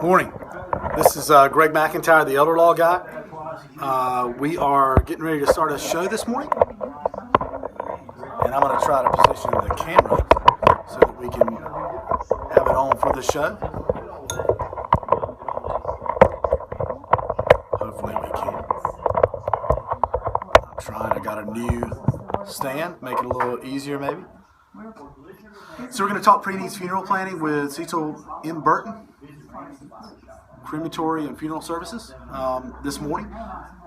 Morning. This is Greg McIntyre, the Elder Law guy. We are getting ready to start a show this morning, and I'm going to try to position the camera so that we can have it on for the show. Hopefully we can. I'm trying. I got a new stand, make it a little easier maybe. So we're going to talk pre-needs funeral planning with Cecil M. Burton, crematory and funeral services this morning.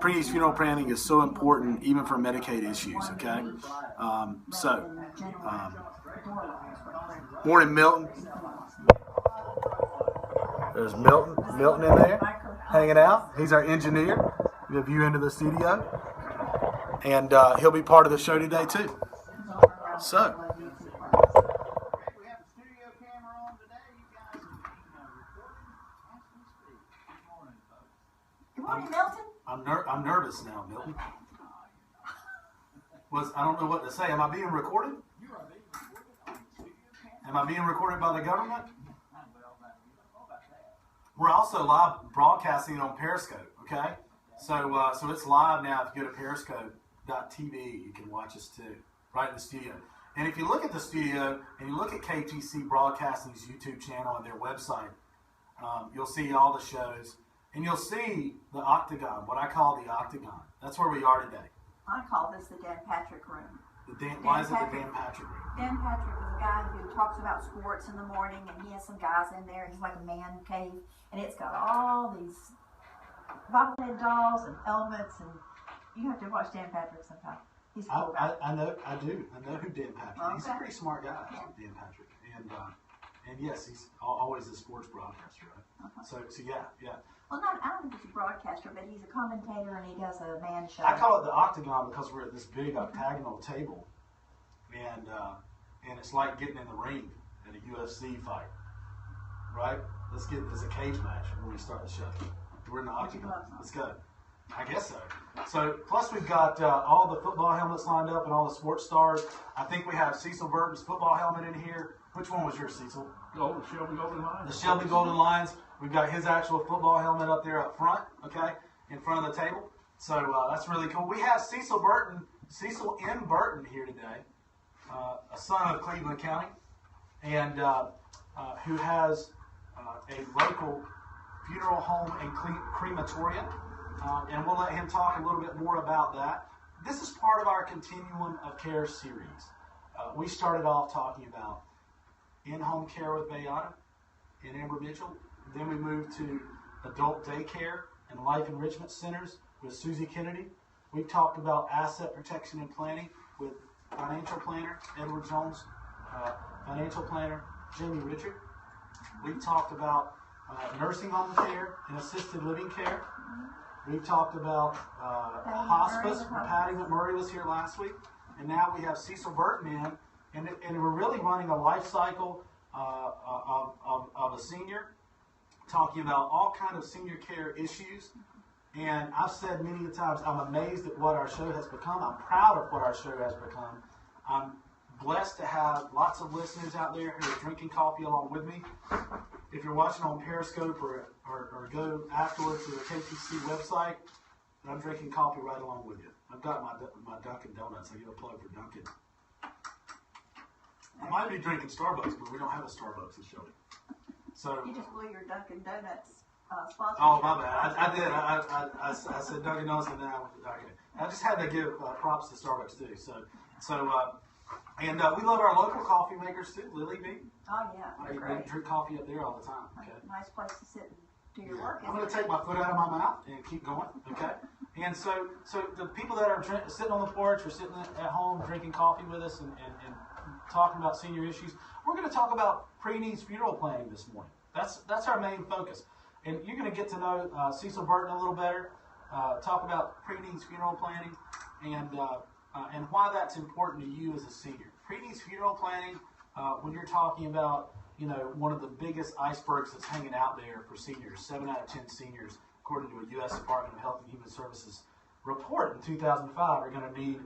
Pre-needs funeral planning is so important even for Medicaid issues, okay? Morning, Milton. There's Milton in there hanging out. He's our engineer. We have you into the studio. And he'll be part of the show today too. So. Milton? I'm nervous now, Milton. I don't know what to say. Am I being recorded? Am I being recorded by the government? We're also live broadcasting on Periscope, okay? So it's live now. If you go to periscope.tv, you can watch us too, right in the studio. And if you look at the studio and you look at KTC Broadcasting's YouTube channel and their website, you'll see all the shows. And you'll see the octagon, what I call the octagon. That's where we are today. I call this the Dan Patrick room. Why is it the Dan Patrick room? Dan Patrick is a guy who talks about sports in the morning, and he has some guys in there. He's like a man cave, and it's got all these bobblehead dolls and helmets, and you have to watch Dan Patrick sometime. He's cool. I know who Dan Patrick is. Okay. He's a pretty smart guy, Dan Patrick. And yes, he's always a sports broadcaster, right? So yeah. Well, I don't think he's a broadcaster, but he's a commentator and he does a man show. I call it the octagon because we're at this big octagonal table, and it's like getting in the ring at a UFC fight, right? Let's get this a cage match when we start the show. We're in the octagon. Let's go. I guess so. So plus we've got all the football helmets lined up and all the sports stars. I think we have Cecil Burton's football helmet in here. Which one was yours, Cecil? Oh, the Shelby Golden Lions. The Shelby Golden Lions. We've got his actual football helmet up there up front, okay, in front of the table. So that's really cool. We have Cecil M. Burton here today, a son of Cleveland County, and who has a local funeral home and crematorium. And we'll let him talk a little bit more about that. This is part of our Continuum of Care series. We started off talking about in-home care with Bayana and Amber Mitchell. Then we moved to adult daycare and life enrichment centers with Susie Kennedy. We've talked about asset protection and planning with financial planner Edward Jones, financial planner Jamie Richard. We've talked about nursing home care and assisted living care. We've talked about hospice. Patty McMurray was here last week. And now we have Cecil Burton in. And we're really running a life cycle of a senior, talking about all kinds of senior care issues. And I've said many times, I'm amazed at what our show has become. I'm proud of what our show has become. I'm blessed to have lots of listeners out there who are drinking coffee along with me. If you're watching on Periscope or go afterwards to the KTC website, I'm drinking coffee right along with you. I've got my Dunkin' Donuts. I give a plug for Dunkin'. I might be drinking Starbucks, but we don't have a Starbucks at Shelby. So You just blew your Dunkin' Donuts sponsorship. Oh, my bad. I did. I said Dunkin' Donuts, and then I just had to give props to Starbucks too. And we love our local coffee makers too. Lily B. Oh yeah, they're I great. drink coffee up there all the time. Okay. Nice place to sit and do your work. I'm going to take my foot out of my mouth and keep going. Okay. And so the people that are sitting on the porch or sitting at home drinking coffee with us and talking about senior issues, we're going to talk about pre-needs funeral planning this morning. That's our main focus. And you're going to get to know Cecil Burton a little better, talk about pre-needs funeral planning, and why that's important to you as a senior. Pre-needs funeral planning, when you're talking about, one of the biggest icebergs that's hanging out there for seniors, 7 out of 10 seniors, according to a U.S. Department of Health and Human Services report in 2005, are going to need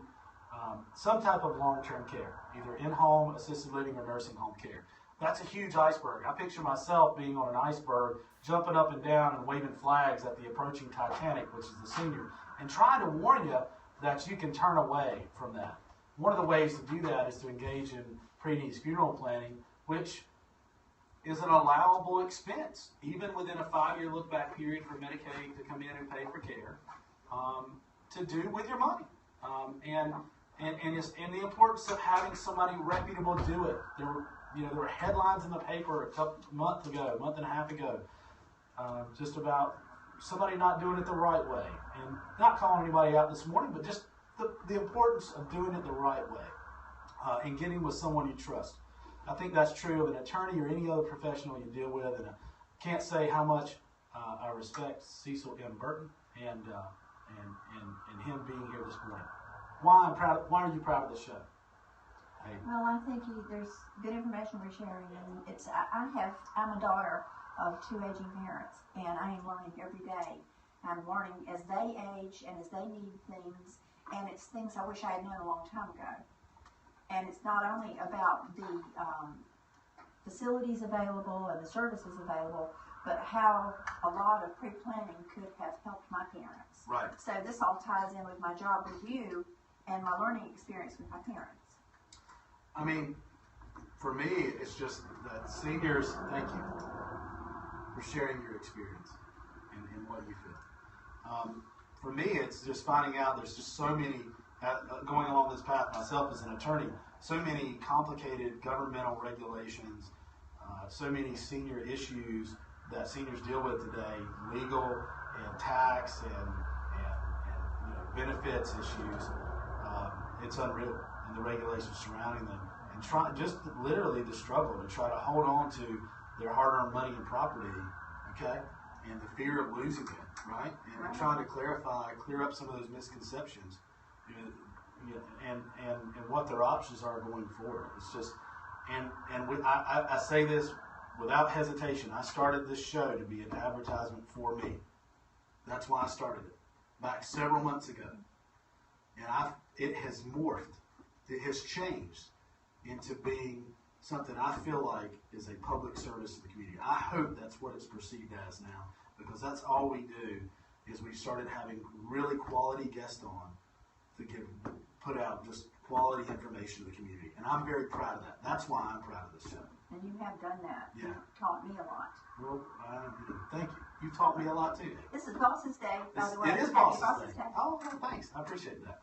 some type of long-term care, either in-home, assisted living, or nursing home care. that's a huge iceberg. I picture myself being on an iceberg, jumping up and down and waving flags at the approaching Titanic, which is the senior, and trying to warn you that you can turn away from that. One of the ways to do that is to engage in pre-needs funeral planning, which is an allowable expense, even within a 5-year look-back period for Medicaid to come in and pay for care, to do with your money. And the importance of having somebody reputable do it. There were headlines in the paper a month and a half ago, just about somebody not doing it the right way. And not calling anybody out this morning, but just the importance of doing it the right way and getting with someone you trust. I think that's true of an attorney or any other professional you deal with, and I can't say how much I respect Cecil M. Burton and him being here this morning. Why are you proud of the show? Hayden? Well, I think there's good information we're sharing, and I'm a daughter of 2 aging parents, and I am learning every day. I'm learning as they age and as they need things, and it's things I wish I had known a long time ago. And it's not only about the facilities available and the services available, but how a lot of pre-planning could have helped my parents. Right. So this all ties in with my job with you and my learning experience with my parents. I mean, for me, it's just that seniors, thank you for sharing your experience and what you feel. For me, it's just finding out there's just so many, going along this path myself as an attorney, so many complicated governmental regulations, so many senior issues that seniors deal with today, legal and tax and benefits issues. It's unreal, and the regulations surrounding them, and just literally the struggle to try to hold on to their hard-earned money and property, okay, and the fear of losing it, right? And trying to clear up some of those misconceptions, and what their options are going forward. It's just, I say this without hesitation. I started this show to be an advertisement for me. That's why I started it back several months ago, and it has morphed. It has changed into being something I feel like is a public service to the community. I hope that's what it's perceived as now, because that's all we do is we started having really quality guests on to put out just quality information to the community. And I'm very proud of that. That's why I'm proud of this show. And you have done that. Yeah. You've taught me a lot. Well, thank you. You taught me a lot too. This is Boss's Day, by the way. It is Happy Boss's Day. Oh, well, thanks. I appreciate that.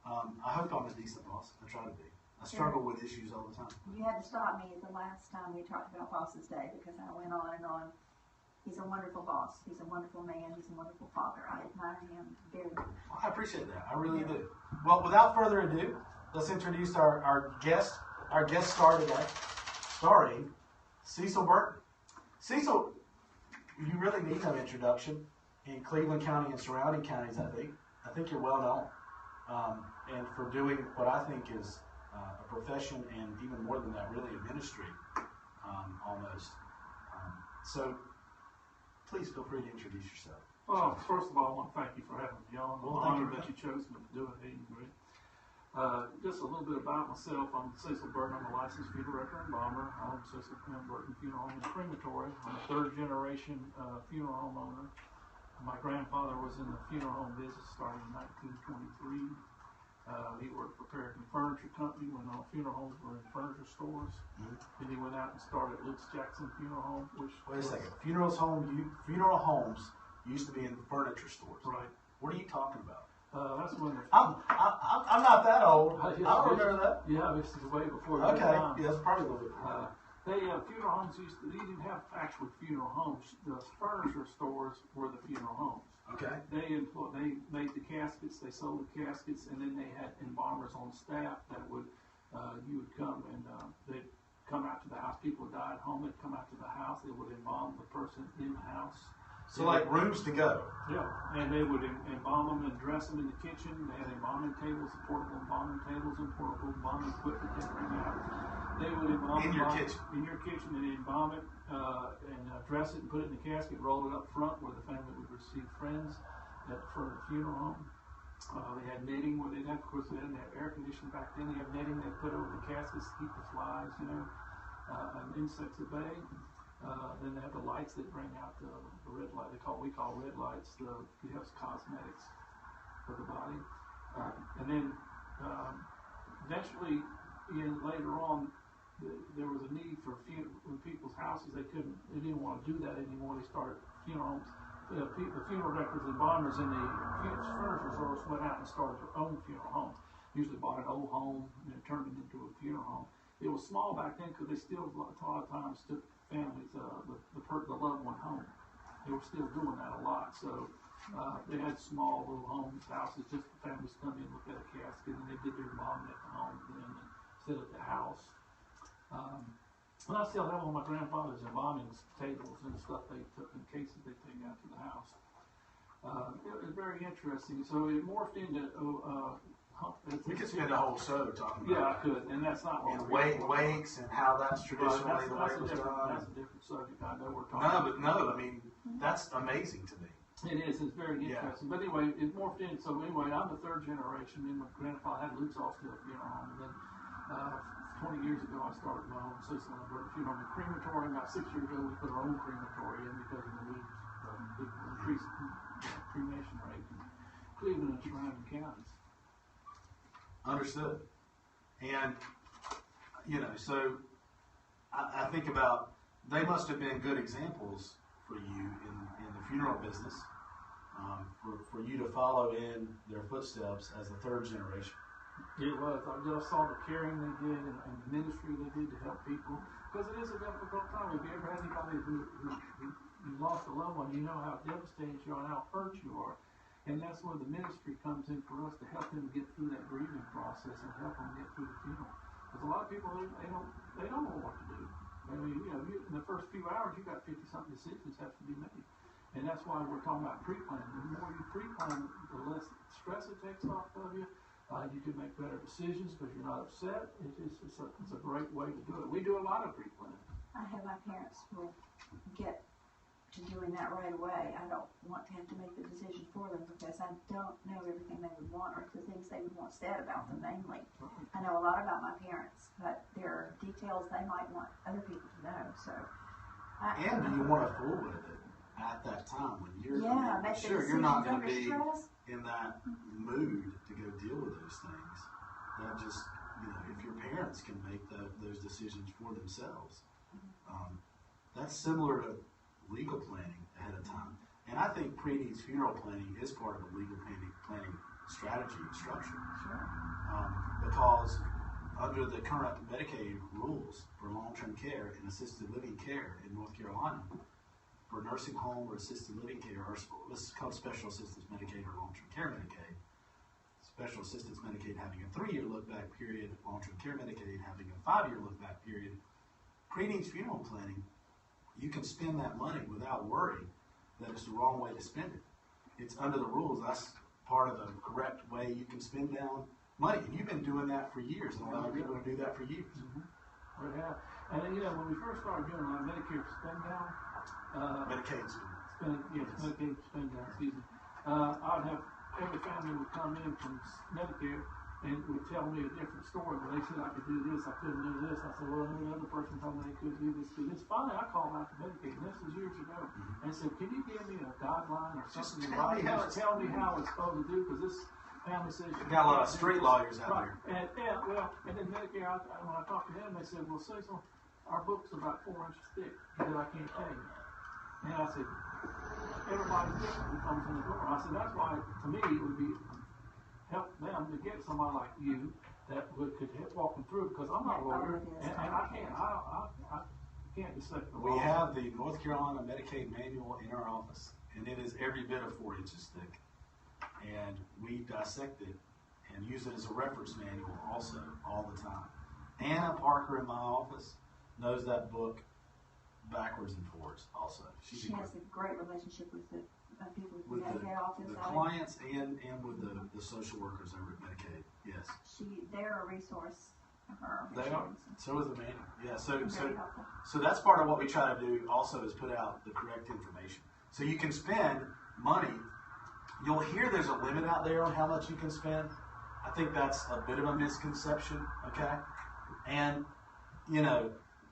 I hope I'm a decent boss. I try to be. I struggle with issues all the time. You had to stop me the last time we talked about Boss's Day because I went on and on. He's a wonderful boss. He's a wonderful man. He's a wonderful father. I admire him very much. Well, I appreciate that. I really do. Well, without further ado, let's introduce our guest star today, starring Cecil Burton. Cecil, you really need no introduction in Cleveland County and surrounding counties, I think. I think you're well known. And for doing what I think is a profession, and even more than that, really a ministry, almost. So, please feel free to introduce yourself. Well, first of all, I want to thank you for having me on. Well, I'm thank you honored that you chose me to do it, Hayden. Great. Just a little bit about myself. I'm Cecil Burton. I'm a licensed funeral director and embalmer. I own Cecil M. Burton Funeral Home and Crematory. I'm a third-generation funeral home owner. My grandfather was in the funeral home business starting in 1923. He worked for American Furniture Company when all funeral homes were in furniture stores. Mm-hmm. Then he went out and started Luke's Jackson Funeral Home, which Wait a second. Funeral homes used to be in furniture stores. Right. What are you talking about? That's when the I'm not that old. I don't remember that. Yeah, this is way before. Okay. Yeah, that's probably a little bit. Funeral homes they didn't have actual funeral homes. The furniture stores were the funeral homes. Okay. They made the caskets, they sold the caskets, and then they had embalmers on staff that would, you would come and they'd come out to the house. People would die at home, they'd come out to the house, they would embalm the person in the house. So like rooms to go. Yeah, and they would embalm them and dress them in the kitchen. They had embalming tables, portable embalming tables, and portable embalming equipment they bring out. They would embalm in your kitchen. In your kitchen, and embalm it and dress it and put it in the casket, roll it up front where the family would receive friends for the funeral home. They had netting where of course they didn't have air conditioning back then. They had netting they put over the caskets to keep the flies, an insects at bay. Then they have the lights that bring out the red light. We call red lights. It helps cosmetics for the body. And then eventually, later on, there was a need for in people's houses. They didn't want to do that anymore. They started funeral homes. The funeral directors and bonders in the furniture stores went out and started their own funeral homes. Usually bought an old home and then turned it into a funeral home. It was small back then because they still a lot of times took families, the loved one home. They were still doing that a lot. So they had small little homes, houses, just for families to come in, look at a casket, and they did their embalming at the home then instead of the house. And I still have one of my grandfather's embalming tables and stuff they took in cases they take out to the house. It was very interesting. So it morphed into. We could spend a whole show talking about. Yeah, I could, and that's not what and wakes and how that's traditionally the way it was done. That's a different subject. I know we're talking. No, I mean that's amazing to me. It is. It's very interesting. But anyway, it morphed in. So anyway, I'm the third generation. And my grandpa had Luke's all still funeral home, and then 20 years ago I started my own Cecil M funeral home crematory. About 6 years ago we put our own crematory in because of the increased cremation rate in Cleveland and surrounding counties. Understood. And, so I think about, they must have been good examples for you in the funeral business, for you to follow in their footsteps as the third generation. It was. I just saw the caring they did and the ministry they did to help people. Because it is a difficult time. If you ever had anybody who lost a loved one, you know how devastated you are and how hurt you are. And that's where the ministry comes in for us to help them get through that grieving process and help them get through the funeral. Because a lot of people, they don't know what to do. I mean, in the first few hours, you got 50-something decisions have to be made. And that's why we're talking about pre-planning. The more you pre-plan, the less stress it takes off of you. You can make better decisions because you're not upset. It's a great way to do it. We do a lot of pre-planning. I have my parents will get to doing that right away. I don't want to have to make the decision for them because I don't know everything they would want or the things they would want said about them mainly. I know a lot about my parents, but there are details they might want other people to know. So, and do you want to fool with it at that time when you're sure you're not going to be stress. In that mood to go deal with those things. That just, if your parents can make those decisions for themselves, that's similar to legal planning ahead of time. And I think pre-needs funeral planning is part of a legal planning strategy and structure. Sure. Because under the current Medicaid rules for long-term care and assisted living care in North Carolina, for nursing home or assisted living care, or this is called special assistance Medicaid or long-term care Medicaid. Special assistance Medicaid having a 3-year look-back period, long-term care Medicaid having a 5-year look-back period. Pre-needs funeral planning, you can spend that money without worrying that it's the wrong way to spend it. It's under the rules. That's part of the correct way you can spend down money. And you've been doing that for years, and a lot of people do that for years. Mm-hmm. We have. And then, when we first started doing Medicare spend down, Medicaid spend. Medicaid spend down, excuse me. I'd have every family would come in from Medicare and would tell me a different story. But they said I could do this, I couldn't do this. I said, well, another person told me they could do this, do this. Finally, I called out to Medicaid, and this was years ago, and said, can you give me a guideline or something? Tell me how it's supposed to do, because this family says you got a lot of street lawyers out there. And then Medicare, when I talked to them, they said, well, Cecil, our book's about 4 inches thick. He said, I can't tell you. And I said, everybody's different who comes in the door. I said, that's why, to me, it would be help them to get somebody like you that could walk them through, because I'm not a lawyer, and I can't dissect the law. We have the North Carolina Medicaid manual in our office, and it is every bit of 4 inches thick. And we dissect it and use it as a reference manual also all the time. Anna Parker in my office knows that book backwards and forwards also. She has a great relationship with the people with the Medicaid office. The clients and with the social workers over at Medicaid. Yes. They're a resource for her. They are. So is the manual. Yeah. So that's part of what we try to do also is put out the correct information. So you can spend money. You'll hear there's a limit out there on how much you can spend. I think that's a bit of a misconception. Okay. And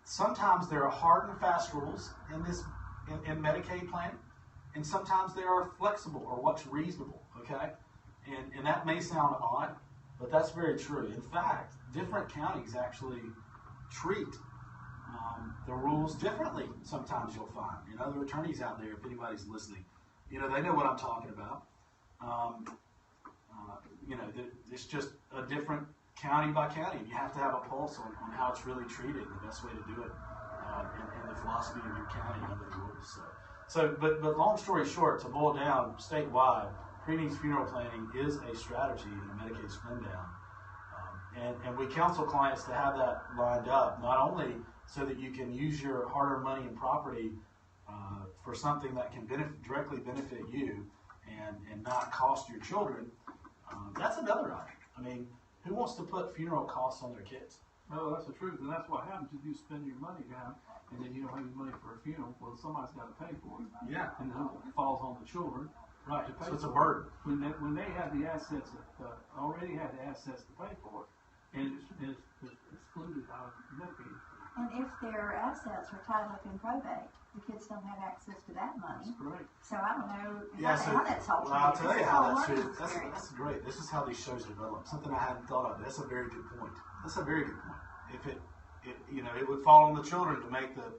sometimes there are hard and fast rules in Medicaid planning, and sometimes they are flexible or what's reasonable, okay? And that may sound odd, but that's very true. In fact, different counties actually treat the rules differently. Sometimes you'll find, other attorneys out there, if anybody's listening, they know what I'm talking about. It's just a different county by county, and you have to have a pulse on how it's really treated, and the best way to do it, and the philosophy of your county under the rules. But long story short, to boil down statewide, pre-needs funeral planning is a strategy in the Medicaid spend down. And we counsel clients to have that lined up, not only so that you can use your hard-earned money and property for something that can directly benefit you and not cost your children. That's another option. I mean, who wants to put funeral costs on their kids? No, that's the truth, and that's what happens if you spend your money down, and then you don't have any money for a funeral. Well, somebody's got to pay for it. Yeah. And then it falls on the children. Right. To pay So it's a for burden. it. When they have the assets, already had the assets to pay for it, and it's excluded out of Medicaid. And if their assets are tied up in probate, the kids don't have access to that money. That's correct. So I don't know Yeah, how that's all well, I'll treated. tell This you is how all that's learning treated. experience. That's great. This is how these shows develop. Something I hadn't thought of. That's a very good point. That's a very good point. If it would fall on the children to make the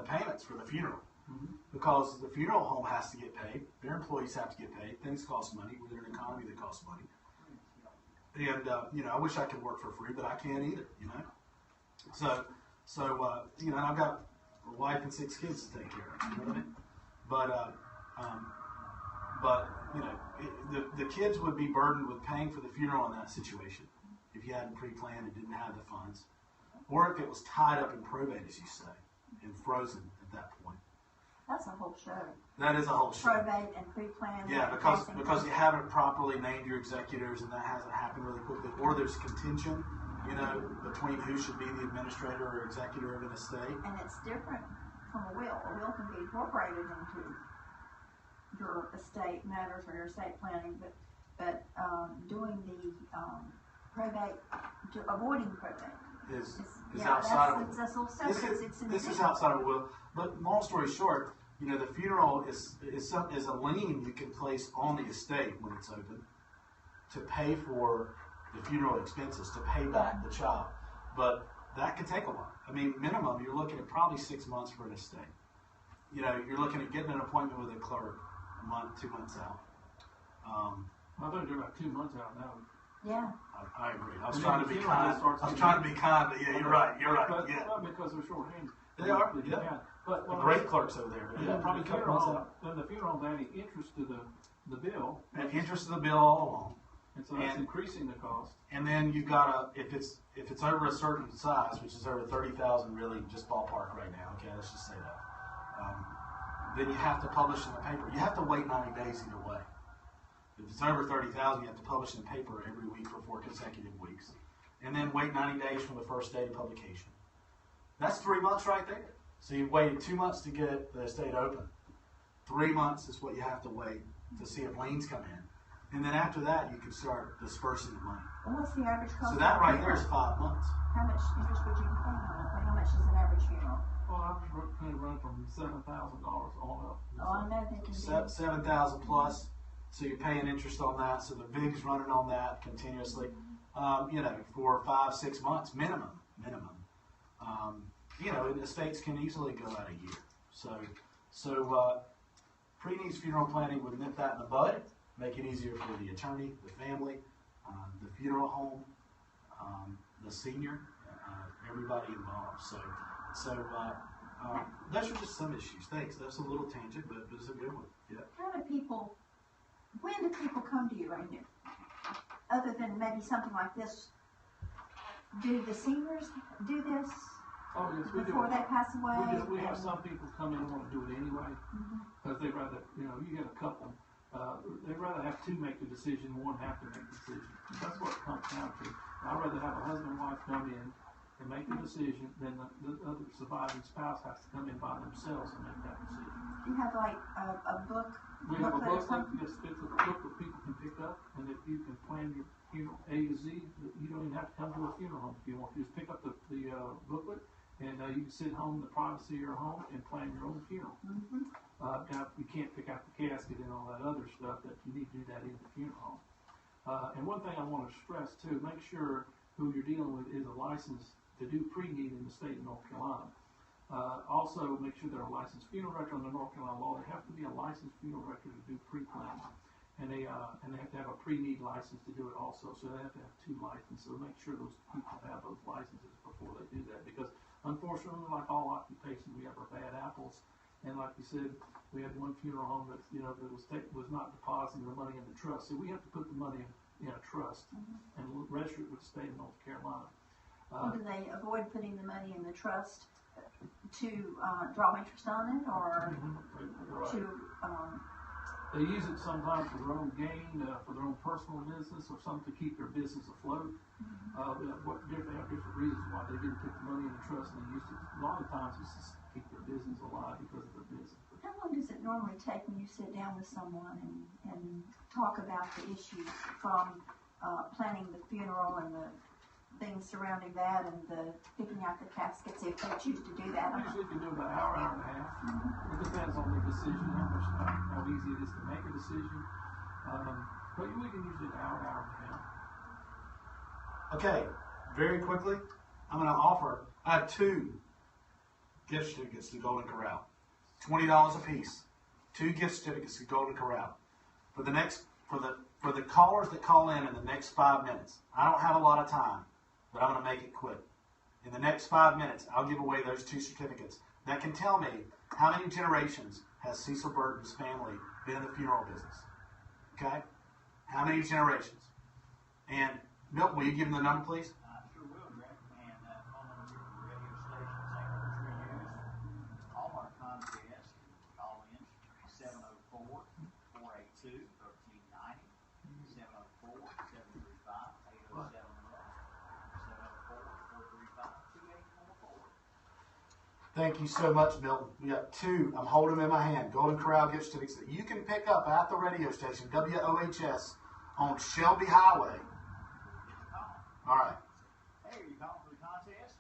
payments for the funeral. Mm-hmm. Because the funeral home has to get paid, their employees have to get paid, things cost money, we're in an economy that costs money. And, I wish I could work for free, but I can't either, So, and I've got a wife and 6 kids to take care of, you know what I mean? But the kids would be burdened with paying for the funeral in that situation if you hadn't pre-planned and didn't have the funds. Or if it was tied up in probate, as you say, and frozen at that point. That's a whole show. That is a whole show. Probate and pre-planned. Yeah, because you haven't properly named your executors, and that hasn't happened really quickly. Or there's contention, between who should be the administrator or executor of an estate. And it's different from a will. A will can be incorporated into your estate matters or your estate planning, but doing the probate, avoiding probate Is outside of a will. That's a little separate. This is outside of a will. But long story short, the funeral is a lien you can place on the estate when it's open to pay for the funeral expenses, to pay back the child. But that could take a while. I mean, minimum, you're looking at probably 6 months for an estate. You're looking at getting an appointment with a clerk a month, 2 months out. I think they're about 2 months out now. Yeah. I agree. I was And trying then to be the kind. funeral I was trying to be kind, but yeah, you're right. But, Yeah. well, because they're shorthanded. They are, You yeah. can. But The great clerks over there, but yeah, probably a couple months out. then the funeral home adding interest to the bill, And interest of the bill all along. and so that's And- increasing the cost. And then you gotta, if it's over a certain size, which is over 30,000, really just ballpark right now. Okay, let's just say that. Then you have to publish in the paper. You have to wait 90 days either way. If it's over 30,000, you have to publish in the paper every week for 4 consecutive weeks, and then wait 90 days from the first day of publication. That's 3 months right there. So you've waited 2 months to get the estate open. 3 months is what you have to wait to see if liens come in. And then after that, you can start dispersing the money. Well, what's the average cost? So that of a right there funeral? is 5 months. How much interest would you be paying on it? How much is an average funeral? Well, I've kind of run from $7,000 on up. Oh, I know they can be. 7,000 plus. So you're paying interest on that. So the VIG's running on that continuously. For 5, 6 months minimum. And estates can easily go out a year. So pre-needs funeral planning would nip that in the bud, make it easier for the attorney, the family, the funeral home, the senior, everybody involved. So those are just some issues. Thanks. That's a little tangent, but it's a good one. Yeah. When do people come to you right here? Other than maybe something like this, do the seniors do this Oh, yes, we do. before they pass away? We have some people come in and want to do it anyway, because they'd rather, you get a couple, they'd rather have 2 make the decision, 1 have to make the decision. That's what it comes down to. I'd rather have a husband and wife come in and make the decision than the other surviving spouse has to come in by themselves and make that decision. You have like a book. We have a booklet or book something? it's a book that people can pick up, and if you can plan your funeral A to Z, you don't even have to come to a funeral home if you want to. Just pick up the booklet, and you can sit privacy of your home and plan your own funeral. Now, you can't pick out the casket and all that other stuff, that you need to do that in the funeral home. And one thing I want to stress too, make sure who you're dealing with is a license to do pre-need in the state of North Carolina. Also, make sure they're a licensed funeral director under North Carolina law. They have to be a licensed funeral director to do pre-planning. And they have to have a pre-need license to do it also. So they have to have 2 licenses. So make sure those people have those licenses before they do that. Because unfortunately, like all occupations, we have our bad apples. And like you said, we had one funeral home that that was not depositing the money in the trust. So we have to put the money in a trust and register it with the state of North Carolina. Do they avoid putting the money in the trust to draw interest on it, or Right. to? They use it sometimes for their own gain, for their own personal business, or something to keep their business afloat. They have different reasons why they didn't put the money in the trust, and they used it. A lot of times it's just to keep their business alive because of their business. How long does it normally take when you sit down with someone and talk about the issues, from planning the funeral and the things surrounding that, and the picking out the caskets, if they choose to do that? Usually you can do about an hour, hour and a half. It depends on the decision, how easy it is to make a decision. But we can usually an hour, hour and a half. Okay, very quickly, I'm going to offer, I have 2 gift certificates to Golden Corral. $20 a piece. 2 gift certificates to Golden Corral. For the callers that call in the next 5 minutes. I don't have a lot of time, but I'm going to make it quick. In the next 5 minutes, I'll give away those 2 certificates that can tell me how many generations has Cecil Burton's family been in the funeral business. Okay? How many generations? And Milton, will you give them the number, please? I sure will, Greg. And phone number here for the radio station, same numbers we use. All our contests, call in 704-482-1390, 704-735-8071, 704-435-2844. Thank you so much, Milton. We got 2. I'm holding them in my hand. Golden Corral gift certificates that you can pick up at the radio station, WOHS, on Shelby Highway. All right. Hey, are you calling for the contest?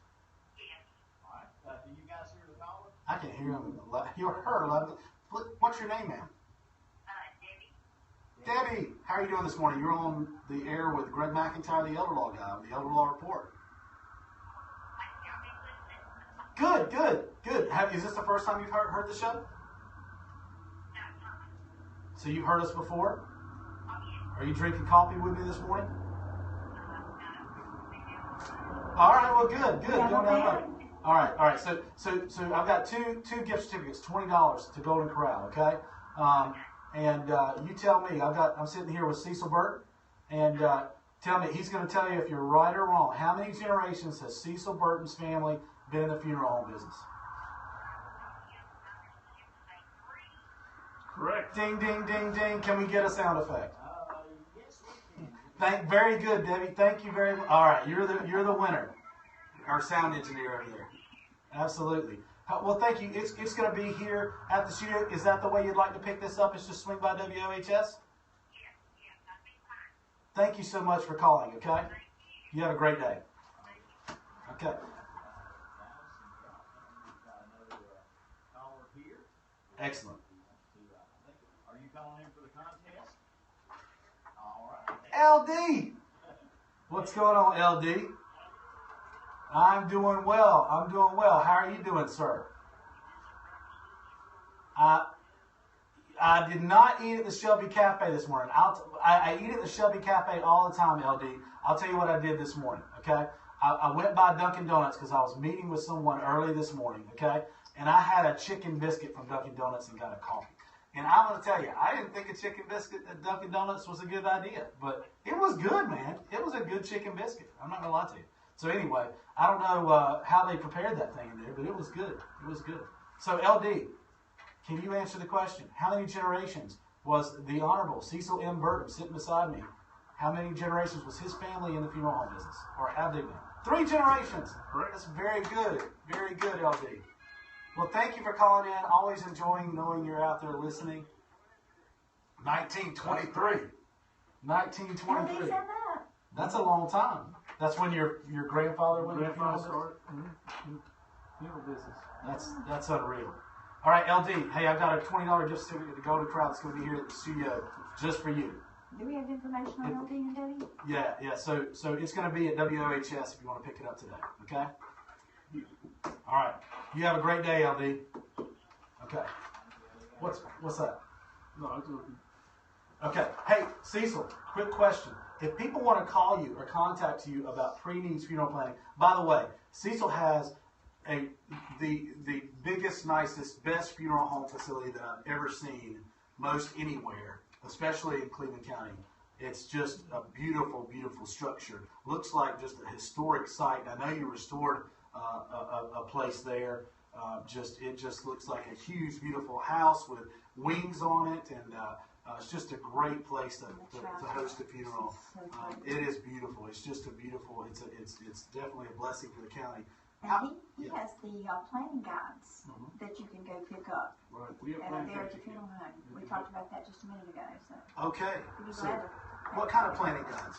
Yes. All right. Do you guys hear the caller? I can hear him. You heard him. What's your name, ma'am? Debbie. Debbie, how are you doing this morning? You're on the air with Greg McIntyre, the Elder Law guy, on the Elder Law Report. Good, good, good. Is this the first time you've heard the show? So you've heard us before? Are you drinking coffee with me this morning? All right, well, good. Going down low. All right. So I've got two gift certificates, $20 to Golden Corral. Okay, and you tell me. I'm sitting here with Cecil Burton, and tell me. He's going to tell you if you're right or wrong. How many generations has Cecil Burton's family been in the funeral home business? Correct. Ding, ding, ding, ding. Can we get a sound effect? Yes, we can. Very good, Debbie. Thank you very much. All right, you're the winner. Our sound engineer over there. Absolutely. Well, thank you. It's going to be here at the studio. Is that the way you'd like to pick this up? Is just swing by WOHS? Yes, that'd be fine. Thank you so much for calling, okay? You have a great day. Okay. We've got another caller here. Excellent. Are you calling in for the contest? All right. LD! What's going on, LD? I'm doing well. How are you doing, sir? I did not eat at the Shelby Cafe this morning. I eat at the Shelby Cafe all the time, LD. I'll tell you what I did this morning, okay? I went by Dunkin' Donuts because I was meeting with someone early this morning, okay? And I had a chicken biscuit from Dunkin' Donuts and got a coffee. And I'm going to tell you, I didn't think a chicken biscuit at Dunkin' Donuts was a good idea. But it was good, man. It was a good chicken biscuit. I'm not going to lie to you. So anyway, I don't know how they prepared that thing in there, but it was good. It was good. So LD, can you answer the question? How many generations was the Honorable Cecil M. Burton sitting beside me? How many generations was his family in the funeral home business? Or have they been? 3 generations. That's very good. Very good, LD. Well, thank you for calling in. Always enjoying knowing you're out there listening. 1923. 1923. He said that. That's a long time. That's when your grandfather went to the funeral Grandfather business? started. funeral business. That's unreal. All right, LD. Hey, I've got a $20 gift certificate to Golden Crowd that's going to be here at the studio just for you. Do we have information on LD and Debbie? Yeah. So it's going to be at WOHS if you want to pick it up today. Okay. All right. You have a great day, LD. Okay. What's that? No, it's looking. Okay. Hey, Cecil. Quick question. If people want to call you or contact you about pre-needs funeral planning, by the way, Cecil has the biggest, nicest, best funeral home facility that I've ever seen, most anywhere, especially in Cleveland County. It's just a beautiful, beautiful structure. Looks like just a historic site. I know you restored a place there. It just looks like a huge, beautiful house with wings on it, and it's just a great place to host a funeral. It is beautiful. It's just a beautiful. It's definitely a blessing for the county. And he has the planning guides that you can go pick up. Right. We have And planned they're at the to- funeral home. We talked about that just a minute ago. So Okay. we'd be So, glad to. what kind of planning guides?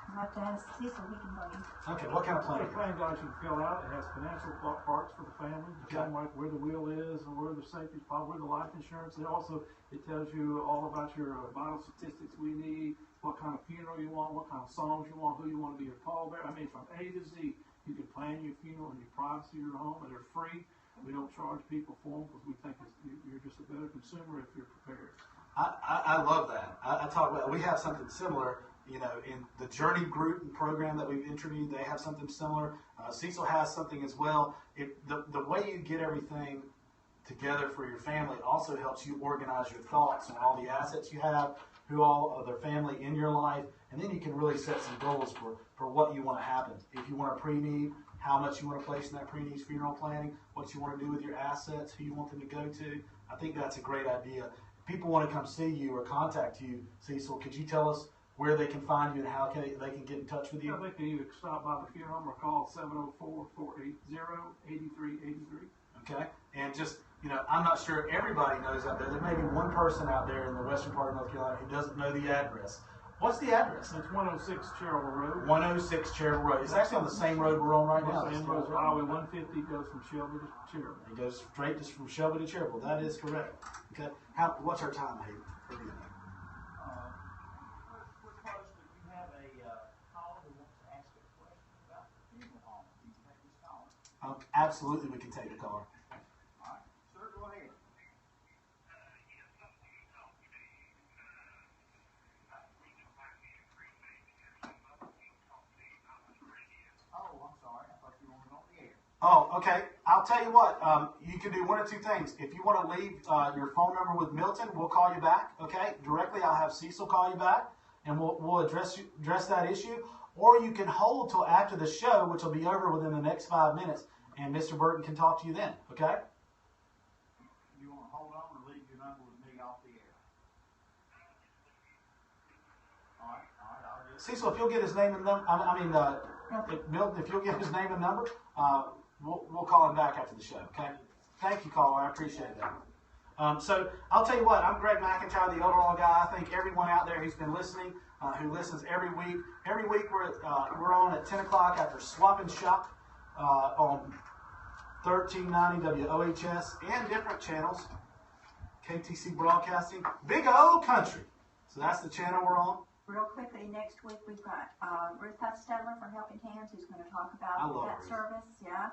I'll have to ask Cecil. He can tell you. Okay. What kind of The planning? plan guide you can fill out. It has financial parts for the family. It tells them like where the will is and where the safety spot, where the life insurance. It tells you all about your vital statistics we need, what kind of funeral you want, what kind of songs you want, who you want to be your pallbearer. I mean, from A to Z, you can plan your funeral in your privacy of your home, and they're free. We don't charge people for them because we think you're just a better consumer if you're prepared. I love that. I talk about. We have something similar. In the Journey group and program that we've interviewed, they have something similar. Cecil has something as well. The way you get everything together for your family also helps you organize your thoughts on all the assets you have, who all are their family in your life, and then you can really set some goals for what you want to happen. If you want a pre-need, how much you want to place in that pre-needs funeral planning, what you want to do with your assets, who you want them to go to. I think that's a great idea. If people want to come see you or contact you, Cecil, could you tell us where they can find you and how they can get in touch with you? They can either stop by the funeral home or call 704-480-8383. Okay, and just, I'm not sure everybody knows out there. There may be one person out there in the western part of North Carolina who doesn't know the address. What's the address? It's 106 Cherville Road. 106 Cherville Road. It's actually on the same road we're on right now. The same road, Highway 150 goes from Shelby to Cherville. It goes straight just from Shelby to Cherville. That is correct. Okay, what's our time, Hayden? We're close, but you have a caller who wants to ask a question about the funeral home. Can you take this caller? Absolutely, we can take the caller. All right, sir, go ahead. Oh, I'm sorry. I thought you wanted on the air. Oh, okay. I'll tell you what. You can do one of two things. If you want to leave your phone number with Milton, we'll call you back. Okay, directly. I'll have Cecil call you back, and we'll address that issue. Or you can hold till after the show, which will be over within the next 5 minutes, and Mr. Burton can talk to you then. Okay. You want to hold on or leave your number with me off the air? All right, I'll just... Cecil, if you'll get his name and number, Milton, if you'll get his name and number, we'll call him back after the show. Okay. Thank you, caller. I appreciate that. So I'll tell you what. I'm Greg McIntyre, the overall guy. I think everyone out there who's been listening, who listens every week. Every week we're on at 10 o'clock after Swap and Shop on 1390 WOHS and different channels. KTC Broadcasting, Big O Country. So that's the channel we're on. Real quickly, next week we've got Ruth Huff Stedler from Helping Hands who's going to talk I about love that Ruth. service. Yeah.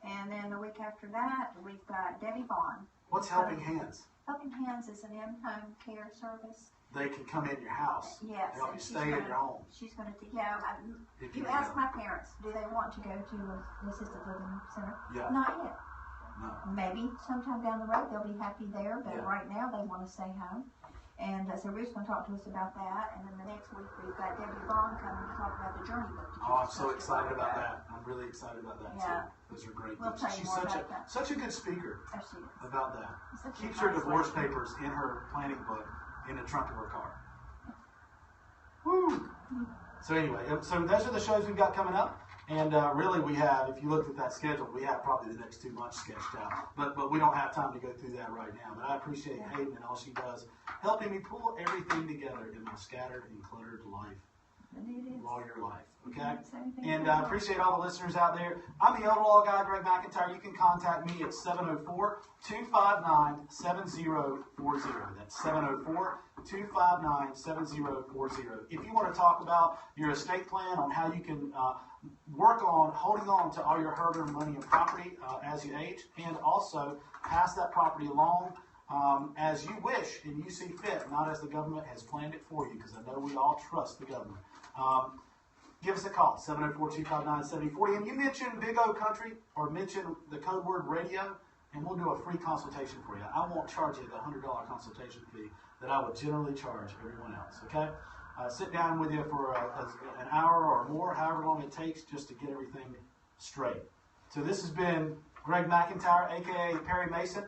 And then the week after that, we've got Debbie Vaughn. What's Helping Hands? Helping Hands is an in-home care service. They can come in your house. Yes. Help and you she's stay in gonna- your home. She's going to, If you you ask go. my parents, do they want to go to an assisted living center? Yeah. Not yet. No. Maybe sometime down the road they'll be happy there, but Yeah. right now they want to stay home. And so Ruth's going to talk to us about that. And then the next week we've got Debbie Vaughn coming to talk about the Journey book. that you Oh, I'm just so talked excited about ago. that. I'm really excited about that Yeah. too. Those are great We'll books. tell you She's more such about that. such a good speaker Oh, she is. about that. Such a Keeps her nice divorce lady. papers in her planning book in the trunk of her car. Woo! So anyway, so those are the shows we've got coming up. And really we have, if you looked at that schedule, we have probably the next 2 months sketched out. But we don't have time to go through that right now. But I appreciate Hayden and all she does, helping me pull everything together in my scattered and cluttered life. Indeed it is. all your life. Okay? Same thing. And I appreciate all the listeners out there. I'm the Elder Law Guy, Greg McIntyre. You can contact me at 704-259-7040. That's 704-259-7040. If you want to talk about your estate plan, on how you can work on holding on to all your hard-earned money and property as you age, and also pass that property along as you wish and you see fit, not as the government has planned it for you, because I know we all trust the government. Give us a call, 704-259-7040. And you mention Big O Country or mention the code word radio, and we'll do a free consultation for you. I won't charge you the $100 consultation fee that I would generally charge everyone else, okay? Sit down with you for an hour or more, however long it takes, just to get everything straight. So this has been Greg McIntyre, a.k.a. Perry Mason.